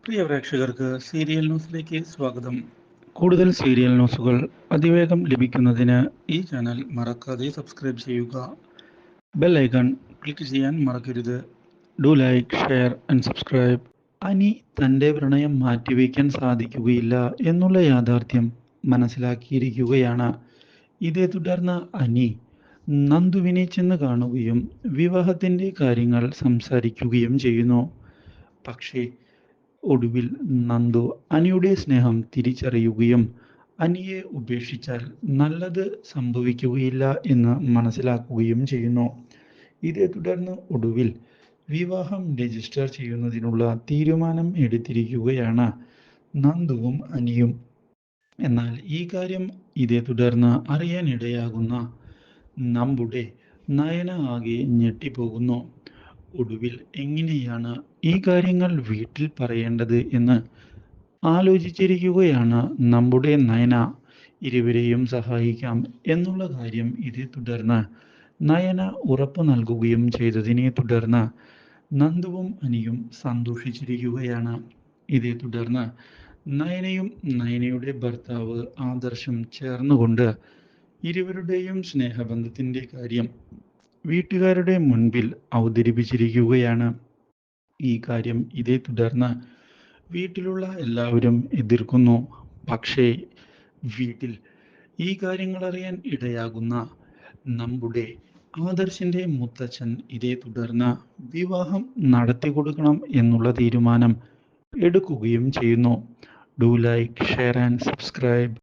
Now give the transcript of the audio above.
പ്രിയ പ്രേക്ഷകർക്ക് സീരിയൽ ന്യൂസിലേക്ക് സ്വാഗതം. കൂടുതൽ സീരിയൽ ന്യൂസുകൾ അതിവേഗം ലഭിക്കുന്നതിന് ഈ ചാനൽ മറക്കാതെ സബ്സ്ക്രൈബ് ചെയ്യുക. ബെൽ ഐക്കൺ ക്ലിക്ക് ചെയ്യാൻ മറക്കരുത്. Do like, share and subscribe. Ani തൻ്റെ പ്രണയം മാറ്റിവെക്കാൻ സാധിക്കുകയില്ല എന്നുള്ള യാഥാർത്ഥ്യം മനസ്സിലാക്കിയിരിക്കുകയാണ്. ഇതേ തുടർന്ന് അനി നന്ദുവിനെ ചെന്ന് കാണുകയും വിവാഹത്തിൻ്റെ കാര്യങ്ങൾ സംസാരിക്കുകയും ചെയ്യുന്നു. പക്ഷേ ഒടുവിൽ നന്ദു അനിയുടെ സ്നേഹം തിരിച്ചറിയുകയും അനിയെ ഉപേക്ഷിച്ചാൽ നല്ലത് സംഭവിക്കുകയില്ല എന്ന് മനസ്സിലാക്കുകയും ചെയ്യുന്നു. ഇതേ തുടർന്ന് ഒടുവിൽ വിവാഹം രജിസ്റ്റർ ചെയ്യുന്നതിനുള്ള തീരുമാനം എടുത്തിരിക്കുകയാണ് നന്ദുവും അനിയും. എന്നാൽ ഈ കാര്യം ഇതേ തുടർന്ന് അറിയാനിടയാകുന്ന നമ്മുടെ നയന ആകെ ഞെട്ടിപ്പോകുന്നു. ഒടുവിൽ എങ്ങനെയാണ് ഈ കാര്യങ്ങൾ വീട്ടിൽ പറയേണ്ടത് എന്ന് ആലോചിച്ചിരിക്കുകയാണ് നമ്മുടെ നയന. ഇരുവരെയും സഹായിക്കാം എന്നുള്ള കാര്യം ഇതേ തുടർന്ന് നയന ഉറപ്പ് നൽകുകയും ചെയ്തതിനെ തുടർന്ന് നന്ദുവും അനിയും സന്തോഷിച്ചിരിക്കുകയാണ്. ഇതേ തുടർന്ന് നയനയും നയനയുടെ ഭർത്താവ് ആദർശും ചേർന്നുകൊണ്ട് ഇരുവരുടെയും സ്നേഹബന്ധത്തിൻ്റെ കാര്യം വീട്ടുകാരുടെ മുൻപിൽ അവതരിപ്പിച്ചിരിക്കുകയാണ്. ഈ കാര്യം ഇതേ തുടർന്ന് വീട്ടിലുള്ള എല്ലാവരും എതിർക്കുന്നു. പക്ഷേ വീട്ടിൽ ഈ കാര്യങ്ങൾ അറിയാൻ ഇടയാകുന്ന നമ്മുടെ ആദർശിൻ്റെ മുത്തച്ഛൻ ഇതേ തുടർന്ന് വിവാഹം നടത്തി കൊടുക്കണം എന്നുള്ള തീരുമാനം എടുക്കുകയും ചെയ്യുന്നു. Do like, share and subscribe.